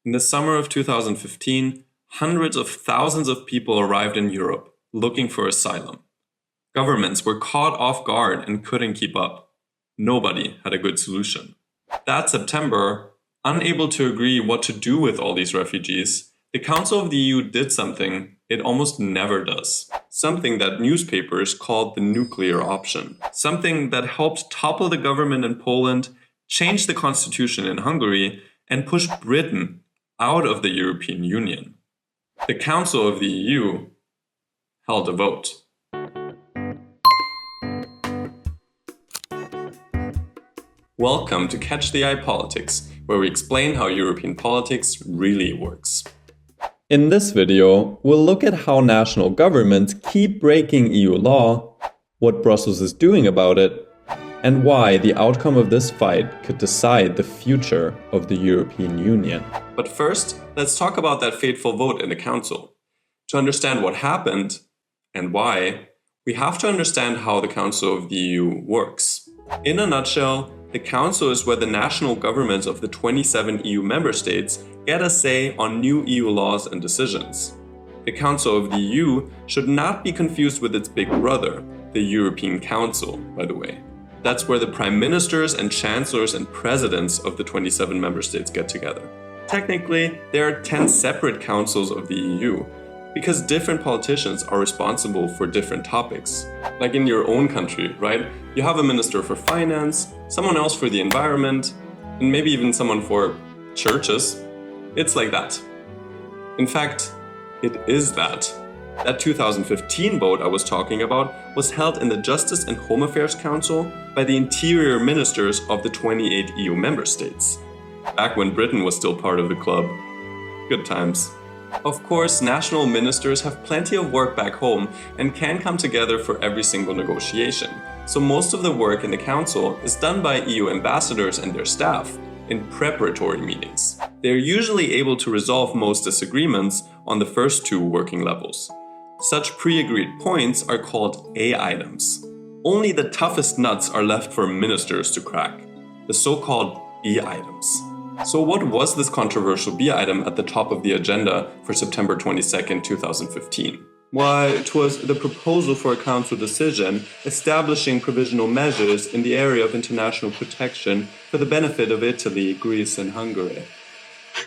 In the summer of 2015, hundreds of thousands of people arrived in Europe looking for asylum. Governments were caught off guard and couldn't keep up. Nobody had a good solution. That September, unable to agree what to do with all these refugees, the Council of the EU did something it almost never does. Something that newspapers called the nuclear option. Something that helped topple the government in Poland, change the constitution in Hungary, and push Britain out of the European Union. The Council of the EU held a vote. Welcome to Catch the Eye Politics, where we explain how European politics really works. In this video, we'll look at how national governments keep breaking EU law, what Brussels is doing about it, and why the outcome of this fight could decide the future of the European Union. But first, let's talk about that fateful vote in the Council. To understand what happened and why, we have to understand how the Council of the EU works. In a nutshell, the Council is where the national governments of the 27 EU member states get a say on new EU laws and decisions. The Council of the EU should not be confused with its big brother, the European Council, by the way. That's where the prime ministers and chancellors and presidents of the 27 member states get together. Technically, there are 10 separate councils of the EU, because different politicians are responsible for different topics. Like in your own country, right? You have a minister for finance, someone else for the environment, and maybe even someone for churches. It's like that. In fact, it is that. That 2015 vote I was talking about was held in the Justice and Home Affairs Council by the interior ministers of the 28 EU member states. Back when Britain was still part of the club. Good times. Of course, national ministers have plenty of work back home and can come together for every single negotiation. So most of the work in the Council is done by EU ambassadors and their staff in preparatory meetings. They're usually able to resolve most disagreements on the first two working levels. Such pre-agreed points are called A items. Only the toughest nuts are left for ministers to crack, the so-called B items. So what was this controversial B item at the top of the agenda for September 22nd, 2015? Why, it was the proposal for a council decision establishing provisional measures in the area of international protection for the benefit of Italy, Greece, and Hungary.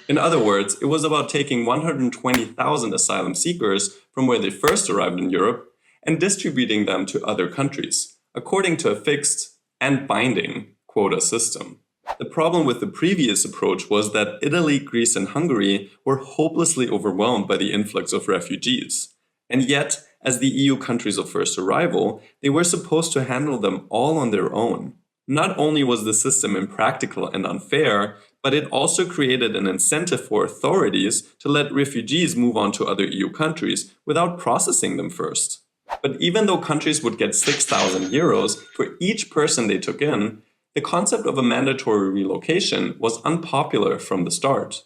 In other words, it was about taking 120,000 asylum seekers from where they first arrived in Europe and distributing them to other countries, according to a fixed and binding quota system. The problem with the previous approach was that Italy, Greece, and Hungary were hopelessly overwhelmed by the influx of refugees. And yet, as the EU countries of first arrival, they were supposed to handle them all on their own. Not only was the system impractical and unfair, but it also created an incentive for authorities to let refugees move on to other EU countries without processing them first. But even though countries would get 6,000 euros for each person they took in, the concept of a mandatory relocation was unpopular from the start.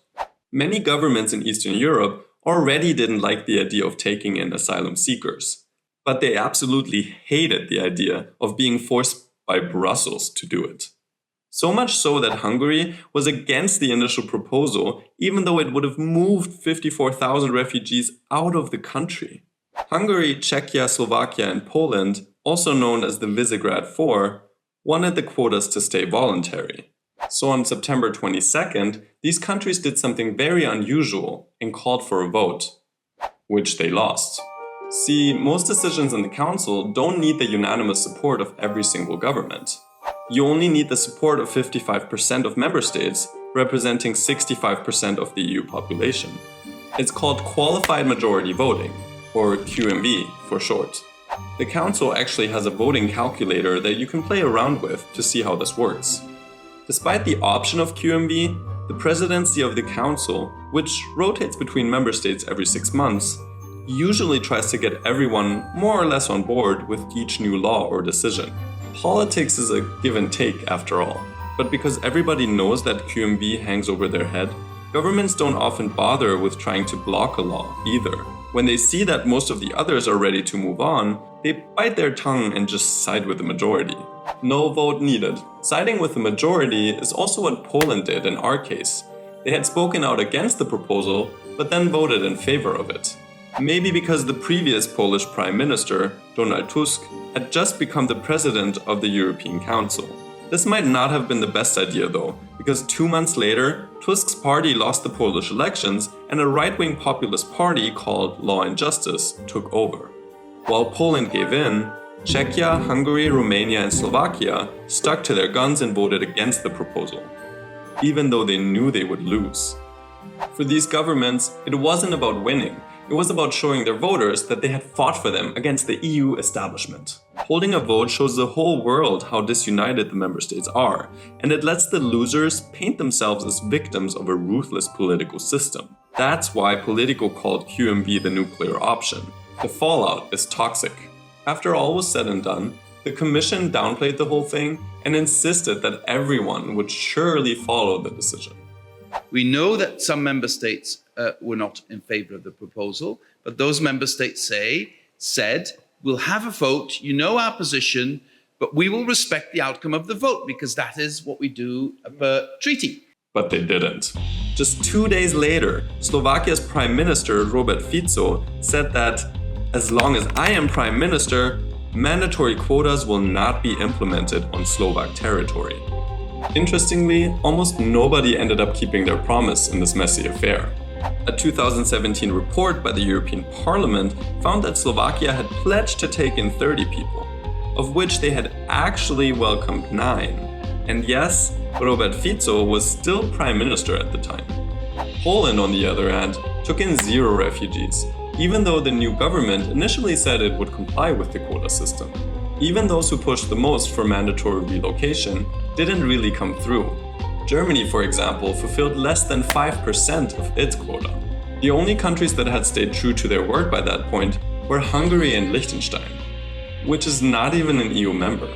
Many governments in Eastern Europe already didn't like the idea of taking in asylum seekers, but they absolutely hated the idea of being forced by Brussels to do it. So much so that Hungary was against the initial proposal, even though it would have moved 54,000 refugees out of the country. Hungary, Czechia, Slovakia, and Poland, also known as the Visegrad Four, wanted the quotas to stay voluntary. So on September 22nd, these countries did something very unusual and called for a vote, which they lost. See, most decisions in the Council don't need the unanimous support of every single government. You only need the support of 55% of member states, representing 65% of the EU population. It's called qualified majority voting, or QMV for short. The Council actually has a voting calculator that you can play around with to see how this works. Despite the option of QMV, the presidency of the Council, which rotates between member states every 6 months, usually tries to get everyone more or less on board with each new law or decision. Politics is a give and take after all, but because everybody knows that QMV hangs over their head, governments don't often bother with trying to block a law either. When they see that most of the others are ready to move on, they bite their tongue and just side with the majority. No vote needed. Siding with the majority is also what Poland did in our case. They had spoken out against the proposal, but then voted in favor of it. Maybe because the previous Polish Prime Minister, Donald Tusk, had just become the president of the European Council. This might not have been the best idea though, because 2 months later, Tusk's party lost the Polish elections and a right-wing populist party called Law and Justice took over. While Poland gave in, Czechia, Hungary, Romania and Slovakia stuck to their guns and voted against the proposal, even though they knew they would lose. For these governments, it wasn't about winning. It was about showing their voters that they had fought for them against the EU establishment. Holding a vote shows the whole world how disunited the member states are, and it lets the losers paint themselves as victims of a ruthless political system. That's why Politico called QMV the nuclear option. The fallout is toxic. After all was said and done, the Commission downplayed the whole thing and insisted that everyone would surely follow the decision. We know that some member states were not in favor of the proposal, but those member states said, we'll have a vote, you know our position, but we will respect the outcome of the vote because that is what we do per treaty. But they didn't. Just 2 days later, Slovakia's Prime Minister Robert Fico said that as long as I am Prime Minister, mandatory quotas will not be implemented on Slovak territory. Interestingly, almost nobody ended up keeping their promise in this messy affair. A 2017 report by the European Parliament found that Slovakia had pledged to take in 30 people, of which they had actually welcomed 9. And yes, Robert Fico was still Prime Minister at the time. Poland, on the other hand, took in 0 refugees, even though the new government initially said it would comply with the quota system. Even those who pushed the most for mandatory relocation didn't really come through. Germany, for example, fulfilled less than 5% of its quota. The only countries that had stayed true to their word by that point were Hungary and Liechtenstein, which is not even an EU member.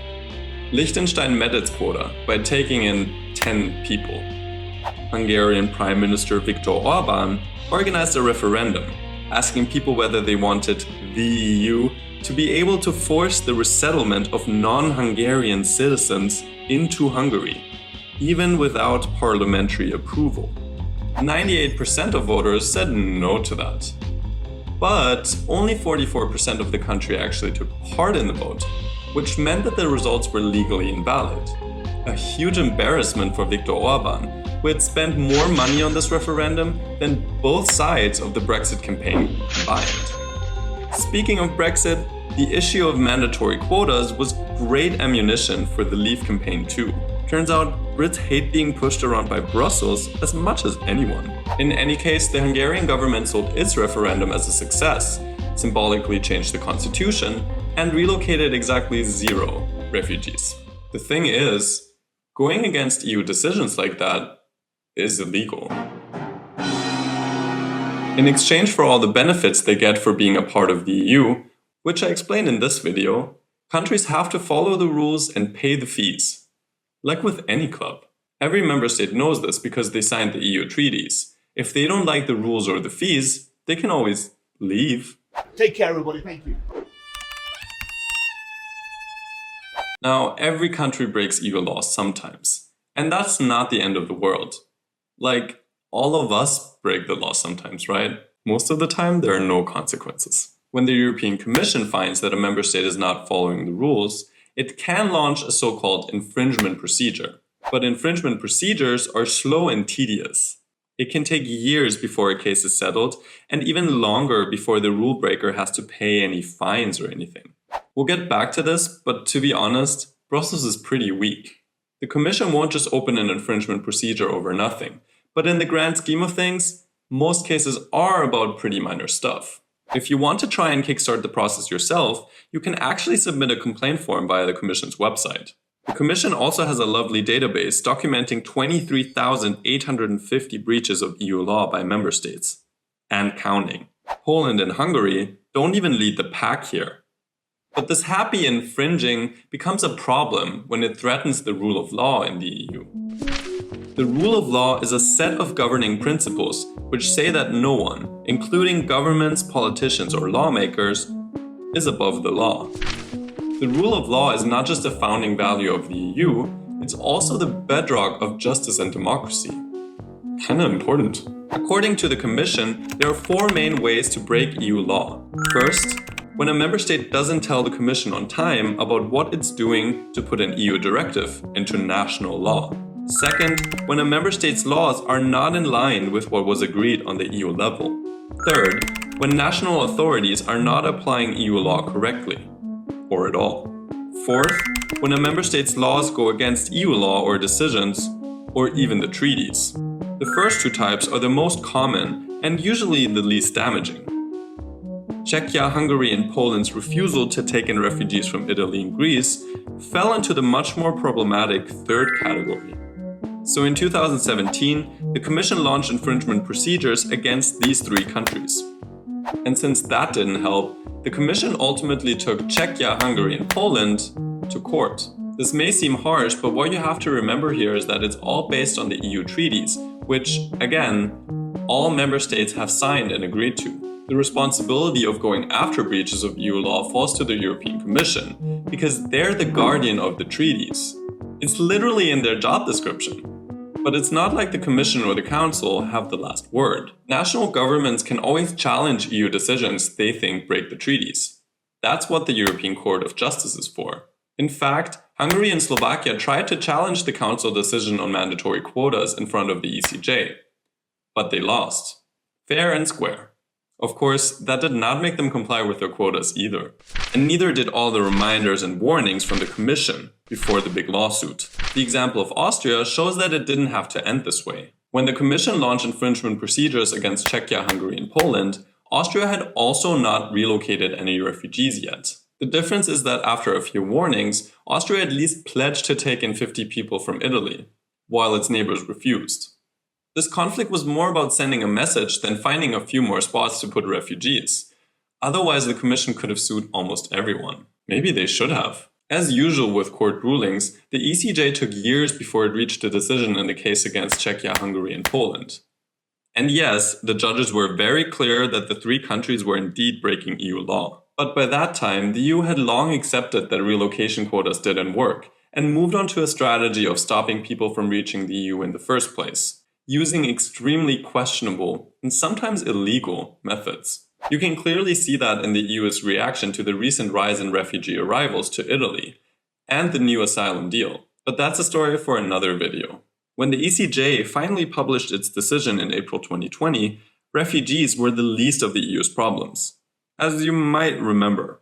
Liechtenstein met its quota by taking in 10 people. Hungarian Prime Minister Viktor Orbán organized a referendum, asking people whether they wanted the EU to be able to force the resettlement of non-Hungarian citizens into Hungary, even without parliamentary approval. 98% of voters said no to that. But only 44% of the country actually took part in the vote, which meant that the results were legally invalid. A huge embarrassment for Viktor Orbán, who had spent more money on this referendum than both sides of the Brexit campaign combined. Speaking of Brexit, the issue of mandatory quotas was great ammunition for the Leave campaign too. Turns out, Brits hate being pushed around by Brussels as much as anyone. In any case, the Hungarian government sold its referendum as a success, symbolically changed the constitution, and relocated exactly 0 refugees. The thing is, going against EU decisions like that is illegal. In exchange for all the benefits they get for being a part of the EU, which I explained in this video, countries have to follow the rules and pay the fees. Like with any club. Every member state knows this because they signed the EU treaties. If they don't like the rules or the fees, they can always leave. Take care, everybody. Thank you. Now, every country breaks EU laws sometimes. And that's not the end of the world. Like, all of us break the law sometimes, right? Most of the time, there are no consequences. When the European Commission finds that a member state is not following the rules, it can launch a so-called infringement procedure. But infringement procedures are slow and tedious. It can take years before a case is settled, and even longer before the rule breaker has to pay any fines or anything. We'll get back to this, but to be honest, Brussels is pretty weak. The Commission won't just open an infringement procedure over nothing, but in the grand scheme of things, most cases are about pretty minor stuff. If you want to try and kickstart the process yourself, you can actually submit a complaint form via the Commission's website. The Commission also has a lovely database documenting 23,850 breaches of EU law by member states. And counting. Poland and Hungary don't even lead the pack here. But this happy infringing becomes a problem when it threatens the rule of law in the EU. The rule of law is a set of governing principles which say that no one, including governments, politicians, or lawmakers, is above the law. The rule of law is not just a founding value of the EU, it's also the bedrock of justice and democracy. Kinda important. According to the Commission, there are 4 main ways to break EU law. First, when a member state doesn't tell the Commission on time about what it's doing to put an EU directive into national law. Second, when a member state's laws are not in line with what was agreed on the EU level. Third, when national authorities are not applying EU law correctly, or at all. Fourth, when a member state's laws go against EU law or decisions, or even the treaties. The first 2 types are the most common and usually the least damaging. Czechia, Hungary, and Poland's refusal to take in refugees from Italy and Greece fell into the much more problematic third category. So in 2017, the Commission launched infringement procedures against these 3 countries. And since that didn't help, the Commission ultimately took Czechia, Hungary, and Poland to court. This may seem harsh, but what you have to remember here is that it's all based on the EU treaties, which, again, all member states have signed and agreed to. The responsibility of going after breaches of EU law falls to the European Commission, because they're the guardian of the treaties. It's literally in their job description. But it's not like the Commission or the Council have the last word. National governments can always challenge EU decisions they think break the treaties. That's what the European Court of Justice is for. In fact, Hungary and Slovakia tried to challenge the Council decision on mandatory quotas in front of the ECJ. But they lost. Fair and square. Of course, that did not make them comply with their quotas either. And neither did all the reminders and warnings from the Commission before the big lawsuit. The example of Austria shows that it didn't have to end this way. When the Commission launched infringement procedures against Czechia, Hungary, and Poland, Austria had also not relocated any refugees yet. The difference is that after a few warnings, Austria at least pledged to take in 50 people from Italy, while its neighbors refused. This conflict was more about sending a message than finding a few more spots to put refugees. Otherwise, the Commission could have sued almost everyone. Maybe they should have. As usual with court rulings, the ECJ took years before it reached a decision in the case against Czechia, Hungary, and Poland. And yes, the judges were very clear that the 3 countries were indeed breaking EU law. But by that time, the EU had long accepted that relocation quotas didn't work, and moved on to a strategy of stopping people from reaching the EU in the first place, using extremely questionable and sometimes illegal methods. You can clearly see that in the EU's reaction to the recent rise in refugee arrivals to Italy, and the new asylum deal. But that's a story for another video. When the ECJ finally published its decision in April 2020, refugees were the least of the EU's problems, as you might remember.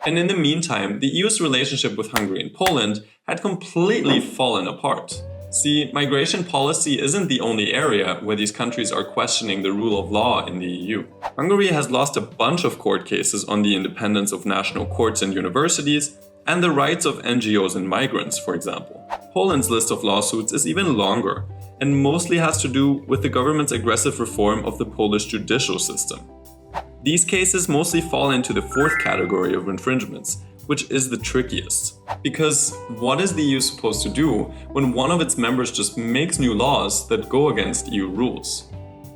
And in the meantime, the EU's relationship with Hungary and Poland had completely fallen apart. See, migration policy isn't the only area where these countries are questioning the rule of law in the EU. Hungary has lost a bunch of court cases on the independence of national courts and universities, and the rights of NGOs and migrants, for example. Poland's list of lawsuits is even longer, and mostly has to do with the government's aggressive reform of the Polish judicial system. These cases mostly fall into the 4th category of infringements, which is the trickiest. Because what is the EU supposed to do when one of its members just makes new laws that go against EU rules?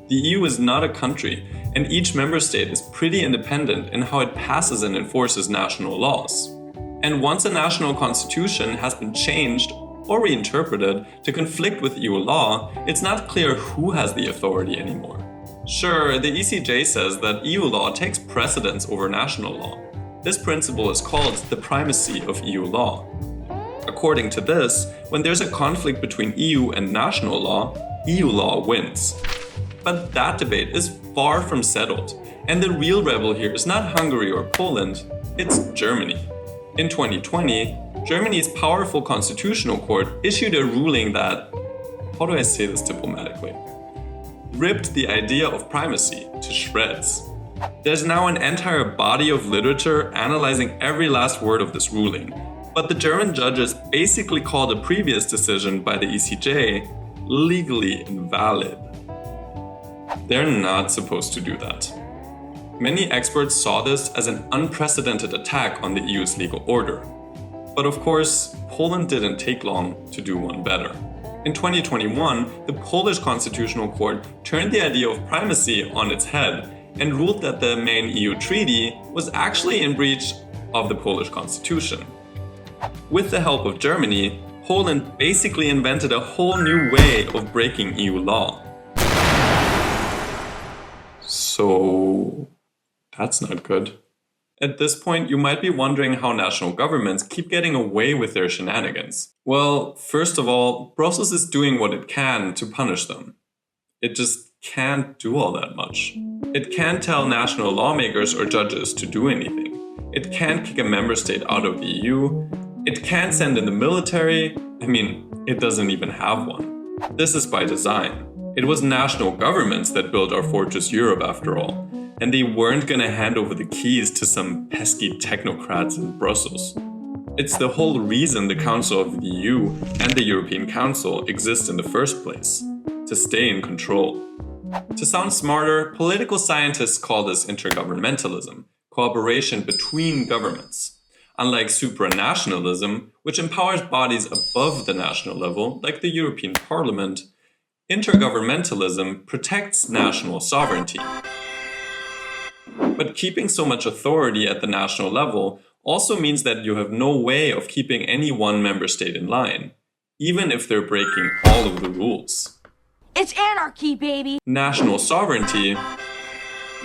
The EU is not a country, and each member state is pretty independent in how it passes and enforces national laws. And once a national constitution has been changed or reinterpreted to conflict with EU law, it's not clear who has the authority anymore. Sure, the ECJ says that EU law takes precedence over national law. This principle is called the primacy of EU law. According to this, when there's a conflict between EU and national law wins. But that debate is far from settled, and the real rebel here is not Hungary or Poland, it's Germany. In 2020, Germany's powerful constitutional court issued a ruling that, how do I say this diplomatically, ripped the idea of primacy to shreds. There's now an entire body of literature analyzing every last word of this ruling, but the German judges basically called a previous decision by the ECJ legally invalid. They're not supposed to do that. Many experts saw this as an unprecedented attack on the EU's legal order. But of course, Poland didn't take long to do one better. In 2021, the Polish Constitutional Court turned the idea of primacy on its head and ruled that the main EU treaty was actually in breach of the Polish constitution. With the help of Germany, Poland basically invented a whole new way of breaking EU law. That's not good. At this point, you might be wondering how national governments keep getting away with their shenanigans. Well, first of all, Brussels is doing what it can to punish them. It just can't do all that much. It can't tell national lawmakers or judges to do anything. It can't kick a member state out of the EU. It can't send in the military. I mean, it doesn't even have one. This is by design. It was national governments that built our fortress Europe after all. And they weren't gonna hand over the keys to some pesky technocrats in Brussels. It's the whole reason the Council of the EU and the European Council exist in the first place, to stay in control. To sound smarter, political scientists call this intergovernmentalism, cooperation between governments. Unlike supranationalism, which empowers bodies above the national level, like the European Parliament, intergovernmentalism protects national sovereignty. But keeping so much authority at the national level also means that you have no way of keeping any one member state in line, even if they're breaking all of the rules. It's anarchy, baby! National sovereignty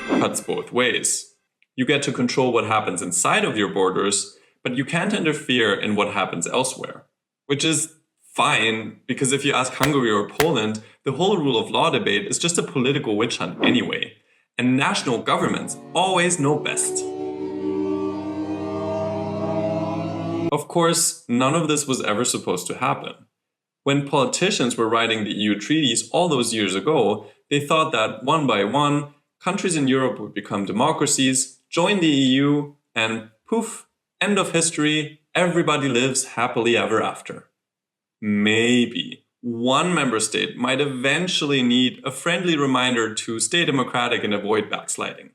cuts both ways. You get to control what happens inside of your borders, but you can't interfere in what happens elsewhere. Which is fine, because if you ask Hungary or Poland, the whole rule of law debate is just a political witch hunt anyway. And national governments always know best. Of course, none of this was ever supposed to happen. When politicians were writing the EU treaties all those years ago, they thought that one by one, countries in Europe would become democracies, join the EU, and poof, end of history, everybody lives happily ever after. Maybe one member state might eventually need a friendly reminder to stay democratic and avoid backsliding.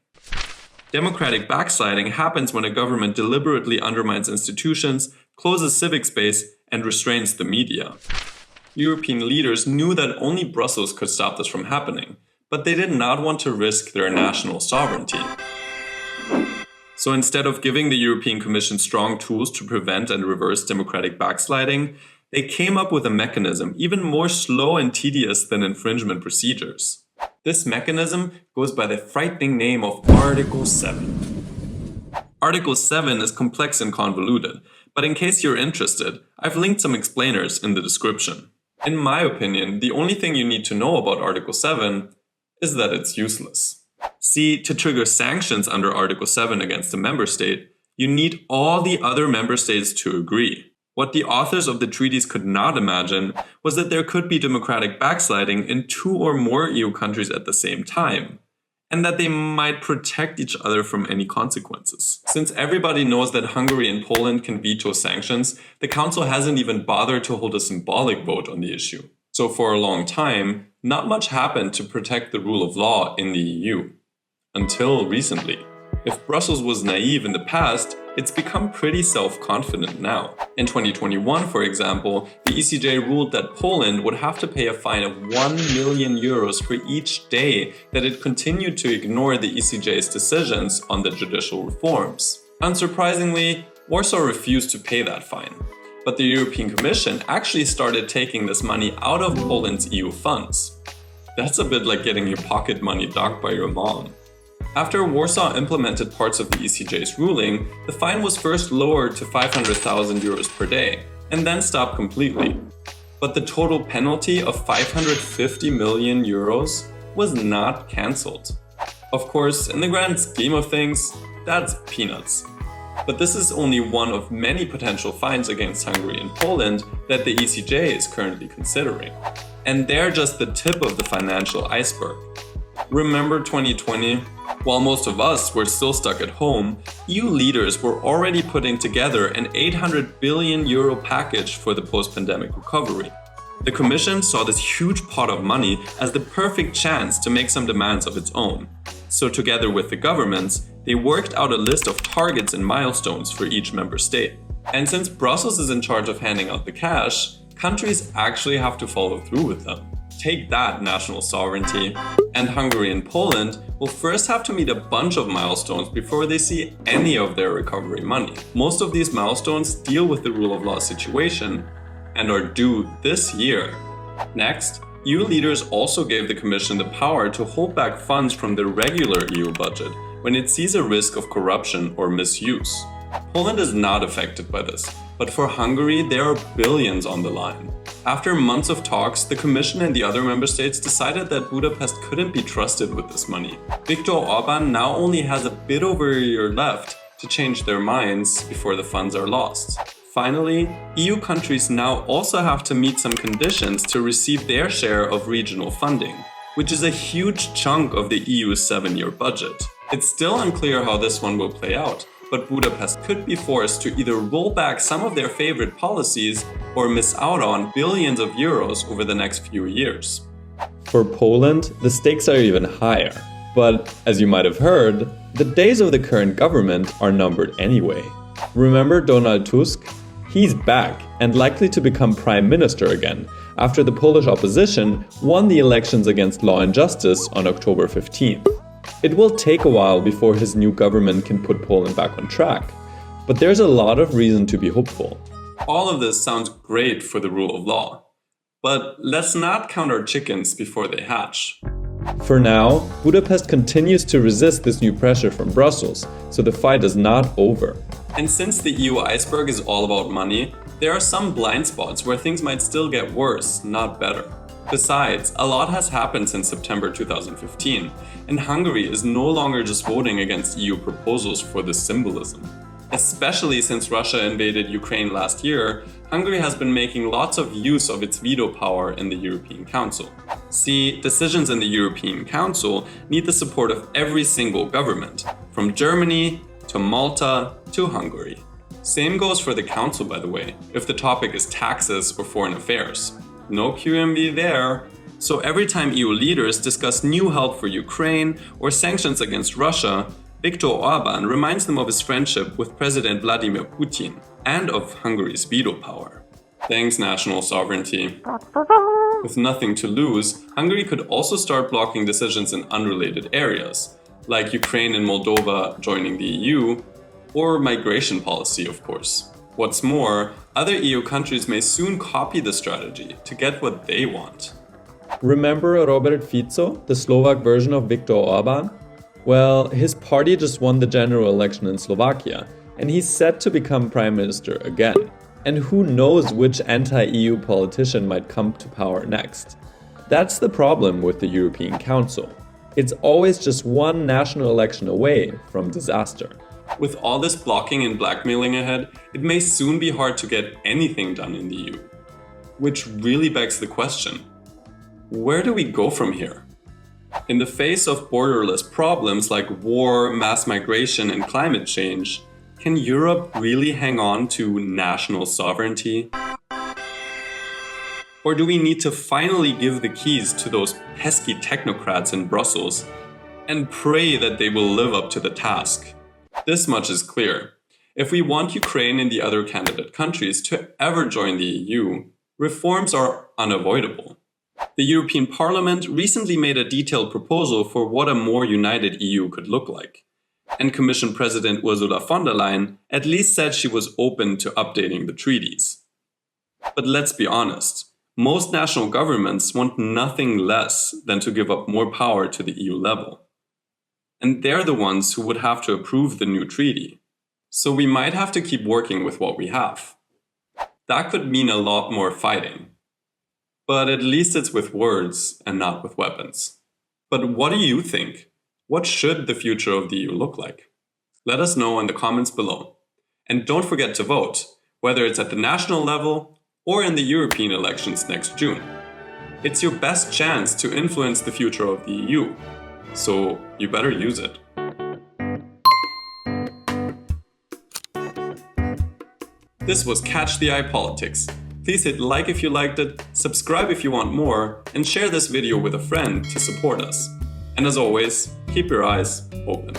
Democratic backsliding happens when a government deliberately undermines institutions, closes civic space, and restrains the media. European leaders knew that only Brussels could stop this from happening, but they did not want to risk their national sovereignty. So instead of giving the European Commission strong tools to prevent and reverse democratic backsliding, they came up with a mechanism even more slow and tedious than infringement procedures. This mechanism goes by the frightening name of Article 7. Article 7 is complex and convoluted, but in case you're interested, I've linked some explainers in the description. In my opinion, the only thing you need to know about Article 7 is that it's useless. See, to trigger sanctions under Article 7 against a member state, you need all the other member states to agree. What the authors of the treaties could not imagine was that there could be democratic backsliding in 2 or more EU countries at the same time, and that they might protect each other from any consequences. Since everybody knows that Hungary and Poland can veto sanctions, the Council hasn't even bothered to hold a symbolic vote on the issue. So for a long time, not much happened to protect the rule of law in the EU. Until recently. If Brussels was naive in the past, it's become pretty self-confident now. In 2021, for example, the ECJ ruled that Poland would have to pay a fine of 1 million euros for each day that it continued to ignore the ECJ's decisions on the judicial reforms. Unsurprisingly, Warsaw refused to pay that fine. But the European Commission actually started taking this money out of Poland's EU funds. That's a bit like getting your pocket money docked by your mom. After Warsaw implemented parts of the ECJ's ruling, the fine was first lowered to 500,000 euros per day, and then stopped completely. But the total penalty of 550 million euros was not cancelled. Of course, in the grand scheme of things, that's peanuts. But this is only one of many potential fines against Hungary and Poland that the ECJ is currently considering. And they're just the tip of the financial iceberg. Remember 2020? While most of us were still stuck at home, EU leaders were already putting together an 800 billion euro package for the post-pandemic recovery. The Commission saw this huge pot of money as the perfect chance to make some demands of its own. So together with the governments, they worked out a list of targets and milestones for each member state. And since Brussels is in charge of handing out the cash, countries actually have to follow through with them. Take that, national sovereignty. And Hungary and Poland will first have to meet a bunch of milestones before they see any of their recovery money. Most of these milestones deal with the rule of law situation and are due this year. Next, EU leaders also gave the Commission the power to hold back funds from the regular EU budget when it sees a risk of corruption or misuse. Poland is not affected by this, but for Hungary there are billions on the line. After months of talks, the Commission and the other member states decided that Budapest couldn't be trusted with this money. Viktor Orbán now only has a bit over a year left to change their minds before the funds are lost. Finally, EU countries now also have to meet some conditions to receive their share of regional funding, which is a huge chunk of the EU's 7-year budget. It's still unclear how this one will play out, but Budapest could be forced to either roll back some of their favorite policies or miss out on billions of euros over the next few years. For Poland, the stakes are even higher. But as you might have heard, the days of the current government are numbered anyway. Remember Donald Tusk? He's back and likely to become prime minister again after the Polish opposition won the elections against Law and Justice on October 15th. It will take a while before his new government can put Poland back on track, but there's a lot of reason to be hopeful. All of this sounds great for the rule of law, but let's not count our chickens before they hatch. For now, Budapest continues to resist this new pressure from Brussels, so the fight is not over. And since the EU iceberg is all about money, there are some blind spots where things might still get worse, not better. Besides, a lot has happened since September 2015, and Hungary is no longer just voting against EU proposals for the symbolism. Especially since Russia invaded Ukraine last year, Hungary has been making lots of use of its veto power in the European Council. See, decisions in the European Council need the support of every single government, from Germany to Malta to Hungary. Same goes for the Council, by the way, if the topic is taxes or foreign affairs. No QMV there. So every time EU leaders discuss new help for Ukraine or sanctions against Russia, Viktor Orbán reminds them of his friendship with President Vladimir Putin and of Hungary's veto power. Thanks, national sovereignty. With nothing to lose, Hungary could also start blocking decisions in unrelated areas, like Ukraine and Moldova joining the EU, or migration policy, of course. What's more, other EU countries may soon copy the strategy to get what they want. Remember Robert Fico, the Slovak version of Viktor Orbán? Well, his party just won the general election in Slovakia, and he's set to become prime minister again. And who knows which anti-EU politician might come to power next? That's the problem with the European Council. It's always just one national election away from disaster. With all this blocking and blackmailing ahead, it may soon be hard to get anything done in the EU. Which really begs the question, where do we go from here? In the face of borderless problems like war, mass migration, and climate change, can Europe really hang on to national sovereignty? Or do we need to finally give the keys to those pesky technocrats in Brussels and pray that they will live up to the task? This much is clear. If we want Ukraine and the other candidate countries to ever join the EU, reforms are unavoidable. The European Parliament recently made a detailed proposal for what a more united EU could look like. And Commission President Ursula von der Leyen at least said she was open to updating the treaties. But let's be honest, most national governments want nothing less than to give up more power to the EU level. And they're the ones who would have to approve the new treaty. So we might have to keep working with what we have. That could mean a lot more fighting. But at least it's with words and not with weapons. But what do you think? What should the future of the EU look like? Let us know in the comments below. And don't forget to vote, whether it's at the national level or in the European elections next June. It's your best chance to influence the future of the EU. So you better use it. This was Catch the Eye Politics. Please hit like if you liked it, subscribe if you want more, and share this video with a friend to support us. And as always, keep your eyes open.